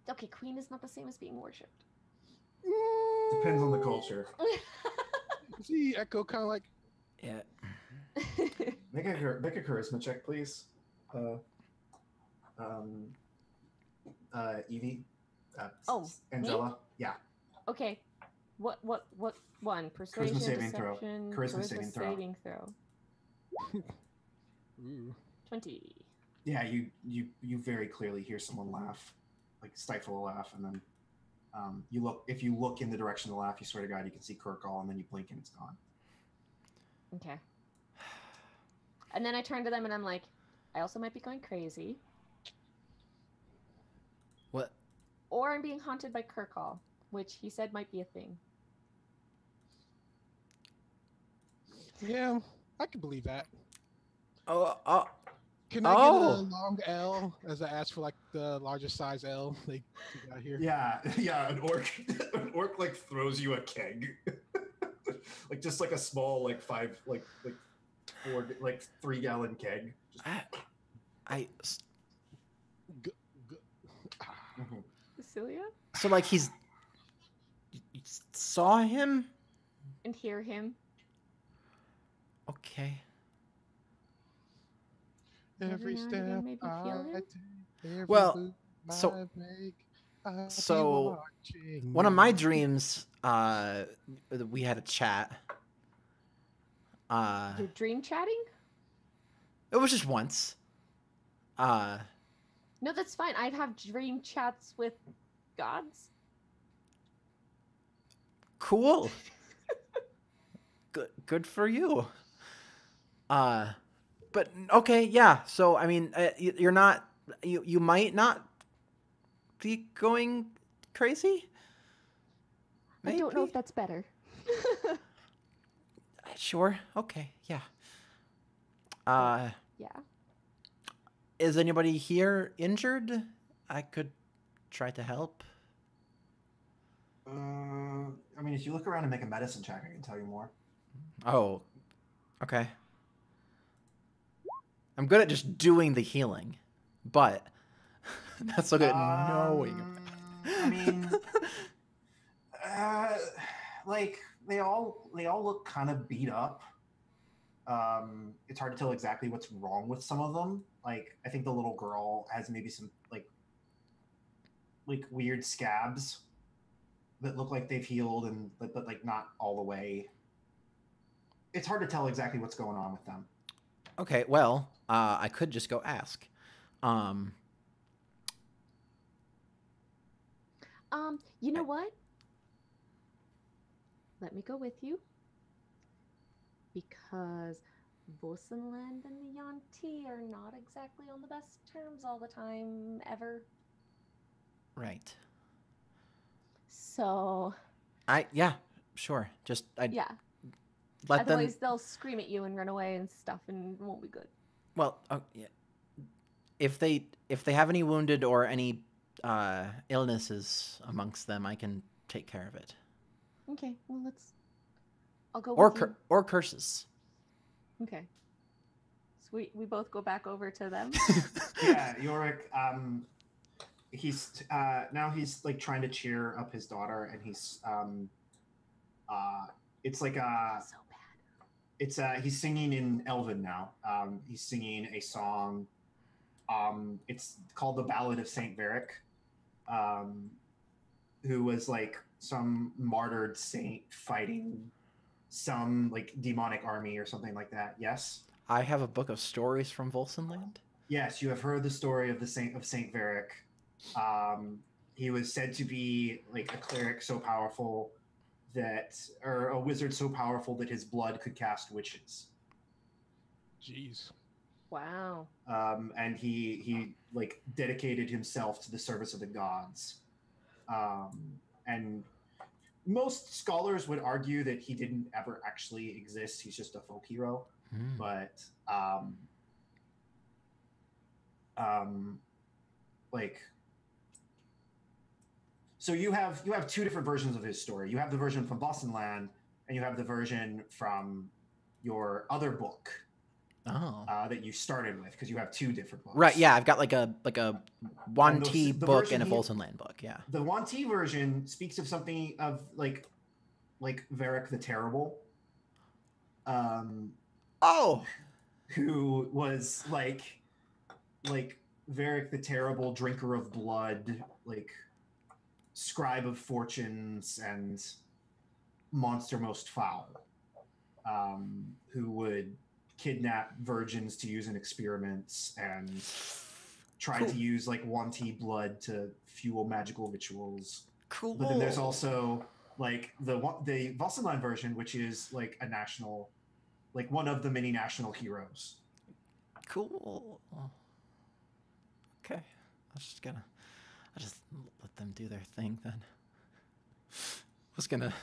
[SPEAKER 4] Okay, queen is not the same as being worshipped.
[SPEAKER 2] Depends on the culture.
[SPEAKER 3] See, Echo kind of like.
[SPEAKER 1] Yeah.
[SPEAKER 2] Make a charisma check, please. Evie. Angela.
[SPEAKER 4] Me?
[SPEAKER 2] Yeah.
[SPEAKER 4] Okay. What one? Persuasion,
[SPEAKER 2] saving throw.
[SPEAKER 4] deception,
[SPEAKER 2] Charisma saving throw.
[SPEAKER 3] Ooh.
[SPEAKER 4] 20.
[SPEAKER 2] Yeah, you very clearly hear someone laugh, like stifle a laugh, and then if you look in the direction of the laugh, you swear to God you can see Kirkall, and then you blink and it's gone.
[SPEAKER 4] Okay. And then I turn to them and I'm like, I also might be going crazy.
[SPEAKER 1] What?
[SPEAKER 4] Or I'm being haunted by Kirkall, which he said might be a thing.
[SPEAKER 3] Yeah, I can believe that.
[SPEAKER 1] Oh.
[SPEAKER 3] Can I get a long L as I ask for like the largest size L they got here?
[SPEAKER 2] Yeah, an orc like throws you a keg, like just like a small like 3-gallon keg.
[SPEAKER 4] Cecilia?
[SPEAKER 1] So like you saw him?
[SPEAKER 4] And hear him.
[SPEAKER 1] Okay.
[SPEAKER 3] Every
[SPEAKER 4] now and
[SPEAKER 3] step
[SPEAKER 4] again, maybe feel
[SPEAKER 3] I
[SPEAKER 4] him?
[SPEAKER 3] take, every
[SPEAKER 1] Well,
[SPEAKER 3] move
[SPEAKER 1] so-
[SPEAKER 3] I make, I'll be
[SPEAKER 1] so
[SPEAKER 3] watching
[SPEAKER 1] one of my
[SPEAKER 3] you.
[SPEAKER 1] dreams, we had a chat.
[SPEAKER 4] You're dream chatting?
[SPEAKER 1] It was just once.
[SPEAKER 4] No, that's fine. I'd have dream chats with gods.
[SPEAKER 1] Cool. Good for you. But okay, yeah. So I mean, you're not. You might not be going crazy. Maybe?
[SPEAKER 4] I don't know if that's better.
[SPEAKER 1] Sure. Okay. Yeah.
[SPEAKER 4] Yeah.
[SPEAKER 1] Is anybody here injured? I could try to help.
[SPEAKER 2] I mean, if you look around and make a medicine check, I can tell you more.
[SPEAKER 1] Oh. Okay. I'm good at just doing the healing, but not so good at knowing.
[SPEAKER 2] I mean, like they all look kind of beat up. It's hard to tell exactly what's wrong with some of them. Like I think the little girl has maybe some like weird scabs that look like they've healed, and but like not all the way. It's hard to tell exactly what's going on with them.
[SPEAKER 1] Okay, well, I could just go ask.
[SPEAKER 4] You know what? Let me go with you. Because Vosenland and the Yuan-Ti are not exactly on the best terms all the time, ever.
[SPEAKER 1] Right.
[SPEAKER 4] So...
[SPEAKER 1] Yeah, sure. Just,
[SPEAKER 4] yeah.
[SPEAKER 1] let
[SPEAKER 4] Otherwise,
[SPEAKER 1] them...
[SPEAKER 4] they'll scream at you and run away and stuff, and it won't be good.
[SPEAKER 1] Well, yeah. If they have any wounded or any illnesses amongst them, I can take care of it.
[SPEAKER 4] Okay, well, I'll go
[SPEAKER 1] Or
[SPEAKER 4] with you.
[SPEAKER 1] or curses.
[SPEAKER 4] Okay. So we both go back over to them?
[SPEAKER 2] Yeah, Yorick, he's now he's like trying to cheer up his daughter, and he's it's like
[SPEAKER 4] So bad.
[SPEAKER 2] it's he's singing in Elven now. He's singing a song. It's called the Ballad of Saint Varick. who was like some martyred saint fighting some like demonic army or something like that. Yes.
[SPEAKER 1] I have a book of stories from Volsenland.
[SPEAKER 2] Yes, you have heard the story of the Saint Varick. He was said to be like a cleric so powerful that, or a wizard so powerful that his blood could cast witches.
[SPEAKER 3] Jeez.
[SPEAKER 4] Wow.
[SPEAKER 2] And he like dedicated himself to the service of the gods. And most scholars would argue that he didn't ever actually exist. He's just a folk hero. But like, so you have two different versions of his story. You have the version from Bostonland, and you have the version from your other book. That you started with, because you have two different books.
[SPEAKER 1] Right, yeah, I've got like a Wanti
[SPEAKER 2] the
[SPEAKER 1] book
[SPEAKER 2] version
[SPEAKER 1] and a Volsenland book, yeah.
[SPEAKER 2] The Wanti version speaks of something of like Varric the Terrible. Who was like Varric the Terrible, drinker of blood, like scribe of fortunes, and monster most foul, who would kidnap virgins to use in experiments and try to use like Wanti blood to fuel magical rituals.
[SPEAKER 1] Cool.
[SPEAKER 2] But then there's also like the Vasselland version, which is like a national, like one of the many national heroes.
[SPEAKER 1] Cool. Okay, I'll just let them do their thing then. was gonna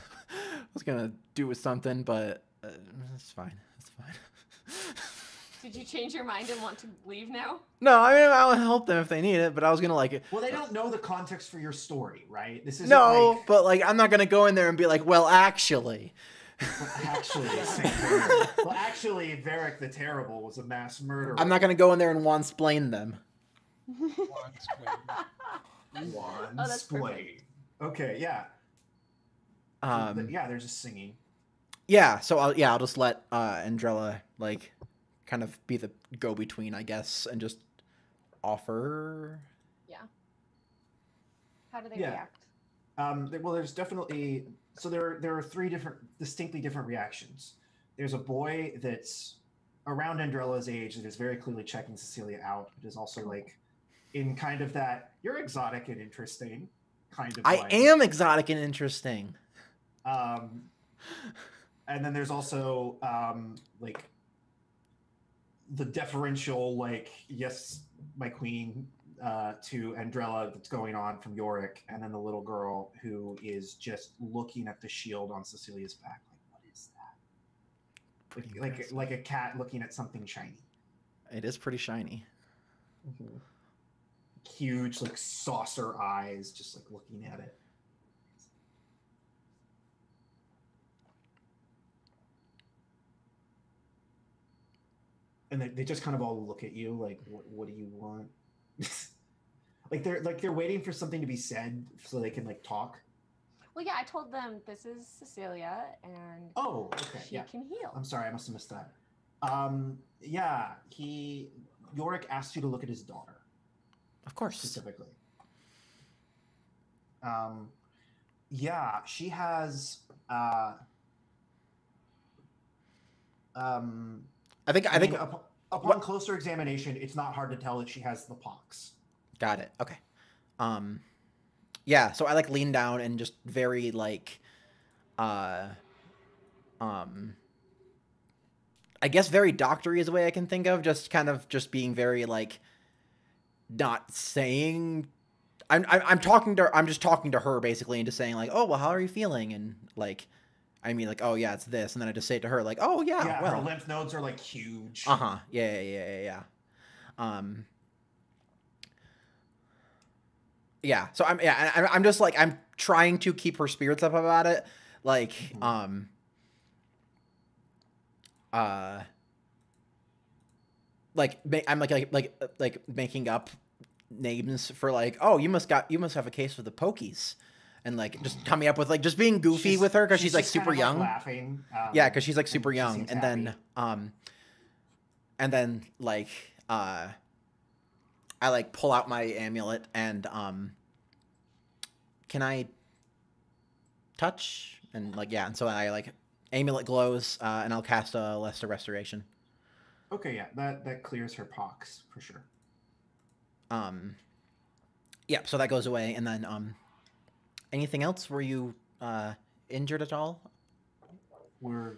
[SPEAKER 1] do with something, but it's fine. It's fine.
[SPEAKER 4] Did you change your mind and want to leave now?
[SPEAKER 1] No, I mean I'll help them if they need it, but I was gonna like it.
[SPEAKER 2] Well, they don't know the context for your story, right? This is
[SPEAKER 1] but like I'm not gonna go in there and be like, well, actually.
[SPEAKER 2] Actually, Varric the Terrible was a mass murderer.
[SPEAKER 1] I'm not gonna go in there and wansplain them.
[SPEAKER 2] Wansplain. Okay, yeah. Yeah, they're just singing.
[SPEAKER 1] Yeah, so I'll just let Andrella like kind of be the go-between, I guess, and just offer.
[SPEAKER 4] Yeah. How do they react?
[SPEAKER 2] Well, there's definitely there are three distinctly different reactions. There's a boy that's around Andrella's age that is very clearly checking Cecilia out, but is also like in kind of that you're exotic and interesting kind of.
[SPEAKER 1] I am exotic and interesting.
[SPEAKER 2] And then there's also like the deferential, like, yes, my queen, to Andrella that's going on from Yorick, and then the little girl who is just looking at the shield on Cecilia's back, like, what is that? Like a cat looking at something shiny.
[SPEAKER 1] It is pretty shiny.
[SPEAKER 2] Mm-hmm. Huge, like, saucer eyes, just like looking at it. And they just kind of all look at you like, what do you want? they're waiting for something to be said so they can like talk.
[SPEAKER 4] Well, yeah, I told them this is Cecilia and she can heal.
[SPEAKER 2] I'm sorry, I must have missed that. Yeah, Yorick asked you to look at his daughter.
[SPEAKER 1] Of course.
[SPEAKER 2] Specifically. Yeah, she has I think upon closer examination, it's not hard to tell that she has the pox.
[SPEAKER 1] Got it. Okay. Yeah, so I like lean down and just very like I guess very doctory is the way I can think of, just kind of just being very like not saying I'm just talking to her basically and just saying like, "Oh, well, how are you feeling?" and like I mean, like, oh, yeah, it's this. And then I just say it to her, like, oh, yeah,
[SPEAKER 2] yeah,
[SPEAKER 1] well.
[SPEAKER 2] Her lymph nodes are, like, huge.
[SPEAKER 1] Uh-huh. Yeah. Yeah, so I'm just, like, I'm trying to keep her spirits up about it. Like, I'm, like making up names for, like, oh, you must have a case of the pokies. And like just coming up with like just being goofy with her because she's like super young.
[SPEAKER 2] Like laughing.
[SPEAKER 1] Yeah, because she's like super young, and then like I like pull out my amulet and can I touch, and like yeah, and so I like amulet glows, and I'll cast a Lesser Restoration.
[SPEAKER 2] Okay, yeah, that clears her pox for sure.
[SPEAKER 1] Yeah, so that goes away, and then anything else? Were you injured at all?
[SPEAKER 2] We're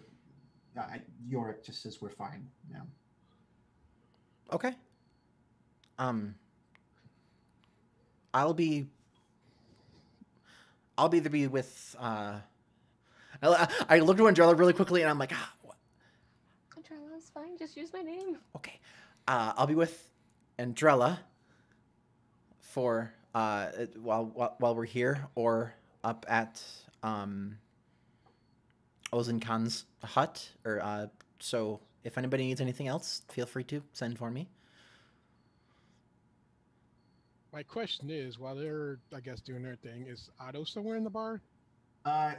[SPEAKER 2] Yorick just says we're fine now.
[SPEAKER 1] Okay. I'll be either be with I looked at Andrella really quickly, and I'm like, what?
[SPEAKER 4] Andrella's fine. Just use my name.
[SPEAKER 1] Okay. I'll be with Andrella for while we're here, or up at Ozenkan's hut, or so if anybody needs anything else, feel free to send for me.
[SPEAKER 3] My question is, while they're, I guess, doing their thing, is Otto somewhere in the bar?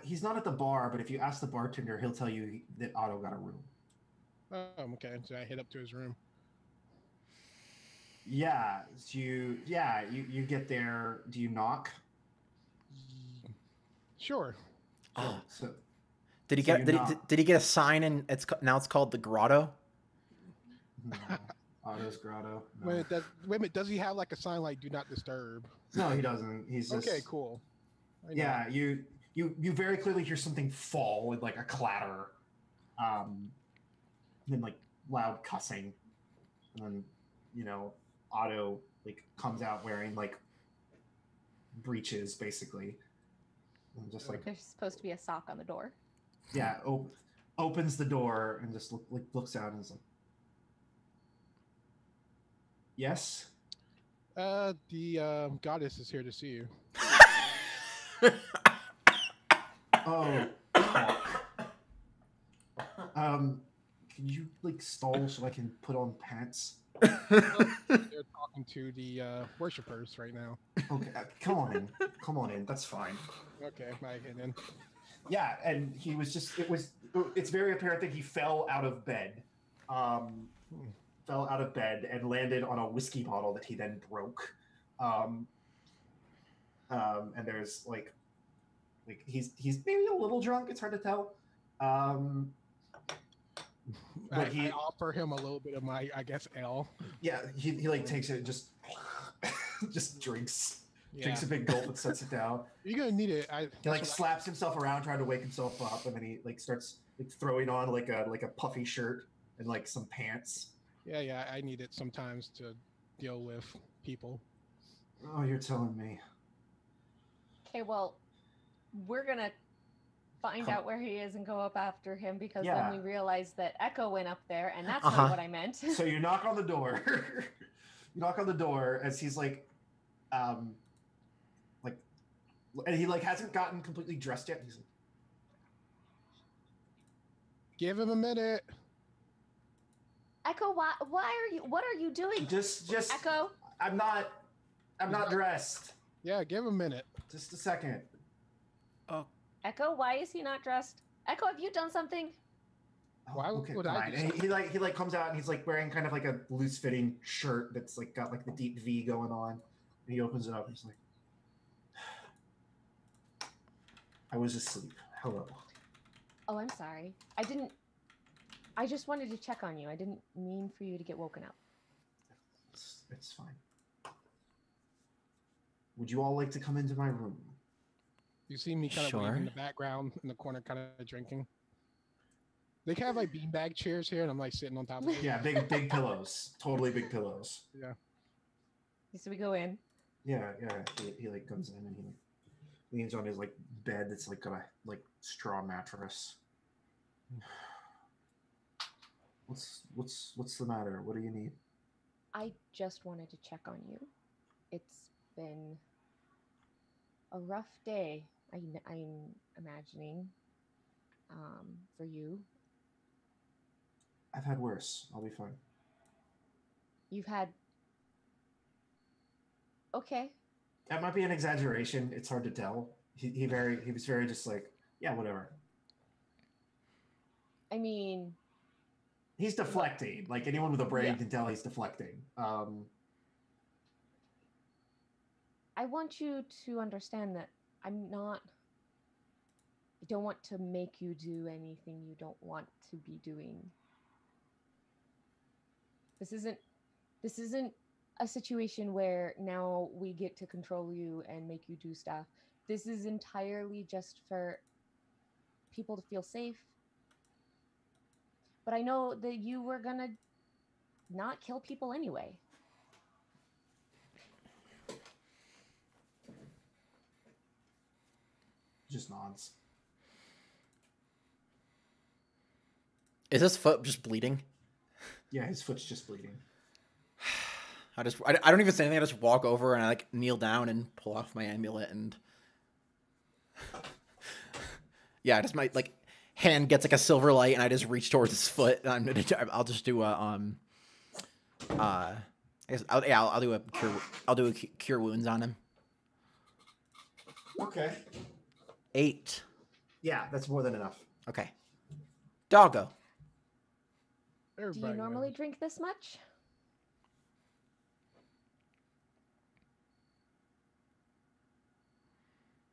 [SPEAKER 2] He's not at the bar, but if you ask the bartender, he'll tell you that Otto got a room.
[SPEAKER 3] Oh, okay. So I head up to his room.
[SPEAKER 2] Yeah, so you get there. Do you knock?
[SPEAKER 3] Sure.
[SPEAKER 1] Oh.
[SPEAKER 2] So
[SPEAKER 1] Did he
[SPEAKER 2] So
[SPEAKER 1] get
[SPEAKER 2] you're
[SPEAKER 1] did he get a sign, and now it's called the Grotto?
[SPEAKER 2] no, Otto's grotto. No.
[SPEAKER 3] Wait a minute. Does he have like a sign like "Do not disturb"?
[SPEAKER 2] No, he doesn't. He's just
[SPEAKER 3] Okay, cool.
[SPEAKER 2] Yeah, you very clearly hear something fall with like a clatter, and like loud cussing, and then Otto like comes out wearing like breeches basically, and just like
[SPEAKER 4] There's supposed to be a sock on the door.
[SPEAKER 2] yeah, opens the door and just looks out and is like, yes.
[SPEAKER 3] The goddess is here to see you.
[SPEAKER 2] Oh, can you like stall so I can put on pants?
[SPEAKER 3] They're talking to the worshippers right now.
[SPEAKER 2] Okay, come on in. That's fine.
[SPEAKER 3] Okay, I get in.
[SPEAKER 2] Yeah, and he was just. It's very apparent that he fell out of bed, and landed on a whiskey bottle that he then broke. And there's like he's maybe a little drunk. It's hard to tell. But
[SPEAKER 3] I offer him a little bit of my, I guess, ale.
[SPEAKER 2] Yeah, he like takes it and just just drinks
[SPEAKER 3] Yeah.
[SPEAKER 2] a big gulp and sets it down.
[SPEAKER 3] You're gonna need it.
[SPEAKER 2] He like slaps himself around trying to wake himself up, and then he like starts like throwing on like a puffy shirt and like some pants.
[SPEAKER 3] Yeah, I need it sometimes to deal with people.
[SPEAKER 2] Oh, you're telling me.
[SPEAKER 4] Okay, well, we're gonna find
[SPEAKER 2] Come-
[SPEAKER 4] out where he is and go up after him, because
[SPEAKER 2] Yeah.
[SPEAKER 4] then we realized that Echo went up there, and that's
[SPEAKER 1] Uh-huh.
[SPEAKER 4] not what I meant.
[SPEAKER 2] So you knock on the door. You knock on the door as he's like, and he like hasn't gotten completely dressed yet. He's like,
[SPEAKER 3] Give him a minute.
[SPEAKER 4] Echo, what are you doing?
[SPEAKER 2] just
[SPEAKER 4] Echo,
[SPEAKER 2] I'm not dressed.
[SPEAKER 3] Yeah, give him a minute.
[SPEAKER 2] Just a second.
[SPEAKER 4] Echo, why is he not dressed? Echo, have you done something?
[SPEAKER 3] Why would I
[SPEAKER 2] fine.
[SPEAKER 3] do
[SPEAKER 2] And he like comes out and he's like wearing kind of like a loose fitting shirt that's like got like the deep V going on. And he opens it up and he's like, I was asleep. Hello.
[SPEAKER 4] Oh, I'm sorry. I just wanted to check on you. I didn't mean for you to get woken up.
[SPEAKER 2] It's fine. Would you all like to come into my room?
[SPEAKER 3] You see me kind of waving in the background in the corner, kind of drinking. They have like beanbag chairs here, and I'm like sitting on top of it.
[SPEAKER 2] Yeah, big pillows. Totally big pillows.
[SPEAKER 3] Yeah.
[SPEAKER 4] So we go in.
[SPEAKER 2] Yeah. He like comes in and he like leans on his like bed that's like got a like straw mattress. What's the matter? What do you need?
[SPEAKER 4] I just wanted to check on you. It's been a rough day. I'm imagining for you.
[SPEAKER 2] I've had worse. I'll be fine.
[SPEAKER 4] You've had. Okay.
[SPEAKER 2] That might be an exaggeration. It's hard to tell. He was very just like, yeah, whatever.
[SPEAKER 4] I mean,
[SPEAKER 2] He's deflecting. Like anyone with a brain
[SPEAKER 4] Yeah.
[SPEAKER 2] can tell he's deflecting.
[SPEAKER 4] I want you to understand that I'm not I don't want to make you do anything you don't want to be doing. This isn't a situation where now we get to control you and make you do stuff. This is entirely just for people to feel safe. But I know that you were gonna not kill people anyway.
[SPEAKER 2] Just nods.
[SPEAKER 1] Is his foot just bleeding?
[SPEAKER 2] Yeah, his foot's just bleeding.
[SPEAKER 1] I don't even say anything. I just walk over and I like kneel down and pull off my amulet and yeah, I just my like hand gets like a silver light and I just reach towards his foot. And I'll just do a I guess I'll do a cure. I'll do a cure wounds on him.
[SPEAKER 2] Okay.
[SPEAKER 1] 8.
[SPEAKER 2] Yeah, that's more than enough.
[SPEAKER 1] Okay. Doggo.
[SPEAKER 4] Do you normally drink this much?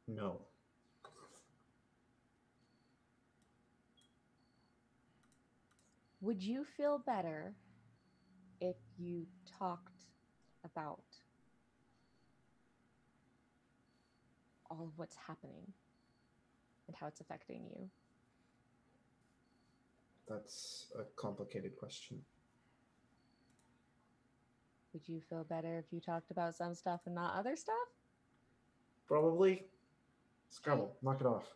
[SPEAKER 2] No.
[SPEAKER 4] Would you feel better if you talked about all of what's happening and how it's affecting you?
[SPEAKER 2] That's a complicated question.
[SPEAKER 4] Would you feel better if you talked about some stuff and not other stuff?
[SPEAKER 2] Probably. Scrabble, knock it off.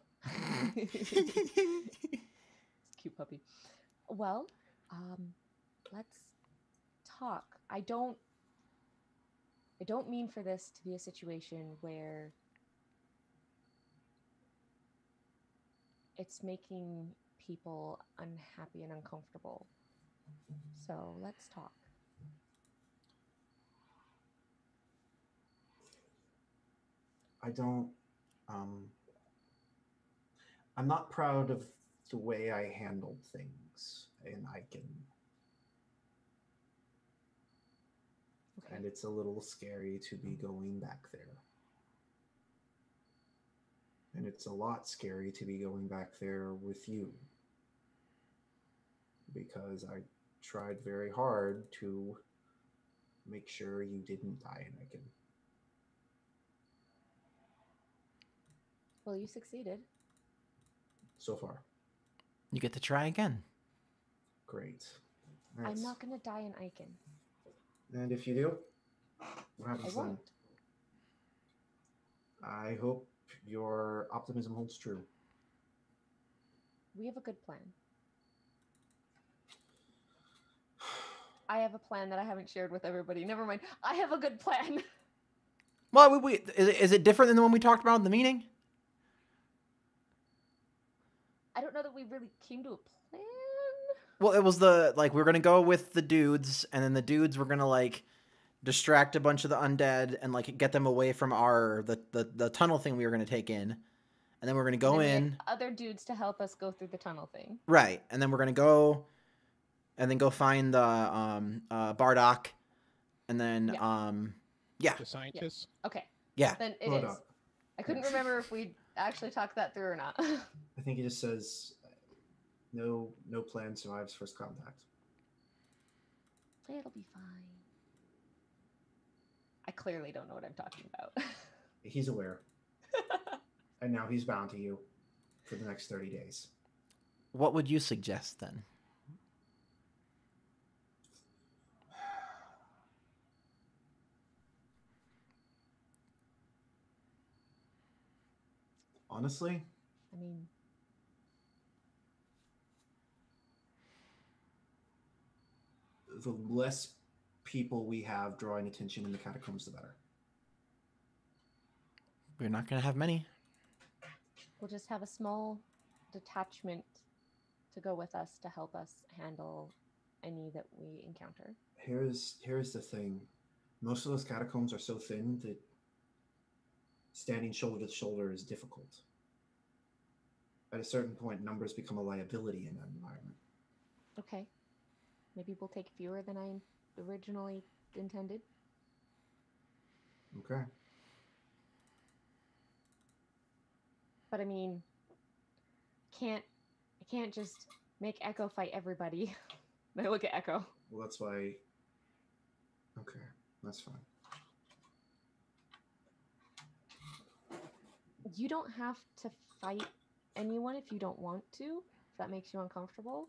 [SPEAKER 4] Cute puppy. Well, let's talk. I don't mean for this to be a situation where it's making people unhappy and uncomfortable. So let's talk.
[SPEAKER 2] I don't, I'm not proud of the way I handled things in Icon.
[SPEAKER 4] Okay.
[SPEAKER 2] And it's a little scary to be going back there. And it's a lot scary to be going back there with you. Because I tried very hard to make sure you didn't die in Icon.
[SPEAKER 4] Well, you succeeded.
[SPEAKER 2] So far.
[SPEAKER 1] You get to try again.
[SPEAKER 2] Great.
[SPEAKER 4] I'm not going to die in Icon.
[SPEAKER 2] And if you do, what
[SPEAKER 4] I
[SPEAKER 2] happens then?
[SPEAKER 4] won't.
[SPEAKER 2] I hope your optimism holds true.
[SPEAKER 4] We have a good plan. I have a plan that I haven't shared with everybody. Never mind. I have a good plan.
[SPEAKER 1] Well, wait, is it different than the one we talked about in the meeting?
[SPEAKER 4] I don't know that we really came to a plan.
[SPEAKER 1] Well, it was we're gonna go with the dudes, and then the dudes were gonna like distract a bunch of the undead and like get them away from the tunnel thing we were gonna take in, and then we're gonna go in.
[SPEAKER 4] Other dudes to help us go through the tunnel thing.
[SPEAKER 1] Right, and then we're gonna go, and then go find the Bardock, and then
[SPEAKER 3] The scientists.
[SPEAKER 4] Yeah. Okay.
[SPEAKER 1] Yeah.
[SPEAKER 4] Then it
[SPEAKER 2] Hold
[SPEAKER 4] is.
[SPEAKER 2] up.
[SPEAKER 4] I couldn't remember if we actually talked that through or not.
[SPEAKER 2] I think it just says no plan survives first contact.
[SPEAKER 4] It'll be fine. I clearly don't know what I'm talking about.
[SPEAKER 2] He's aware. And now he's bound to you for the next 30 days.
[SPEAKER 1] What would you suggest then?
[SPEAKER 2] Honestly,
[SPEAKER 4] I mean,
[SPEAKER 2] the less people we have drawing attention in the catacombs, the better.
[SPEAKER 1] We're not gonna have many.
[SPEAKER 4] we'll just have a small detachment to go with us to help us handle any that we encounter.
[SPEAKER 2] Here's the thing. Most of those catacombs are so thin that standing shoulder to shoulder is difficult. At a certain point, numbers become a liability in that environment.
[SPEAKER 4] Okay. Maybe we'll take fewer than I originally intended.
[SPEAKER 2] Okay.
[SPEAKER 4] But I mean, I can't just make Echo fight everybody. I look at Echo.
[SPEAKER 2] Well, that's why. Okay, that's fine.
[SPEAKER 4] You don't have to fight anyone if you don't want to. If that makes you uncomfortable.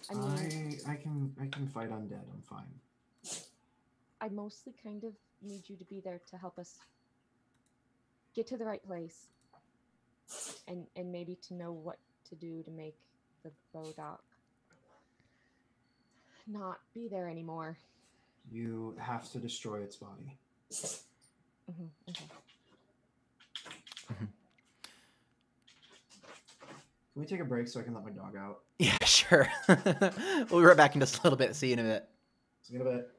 [SPEAKER 4] I mean,
[SPEAKER 2] I can fight undead. I'm fine.
[SPEAKER 4] I mostly kind of need you to be there to help us get to the right place, and maybe to know what to do to make the Bodoc not be there anymore.
[SPEAKER 2] You have to destroy its body.
[SPEAKER 4] Okay.
[SPEAKER 2] Can we take a break so I can let my dog out?
[SPEAKER 1] Yeah, sure. We'll be right back in just a little bit. See you in a bit.
[SPEAKER 2] See you in a bit.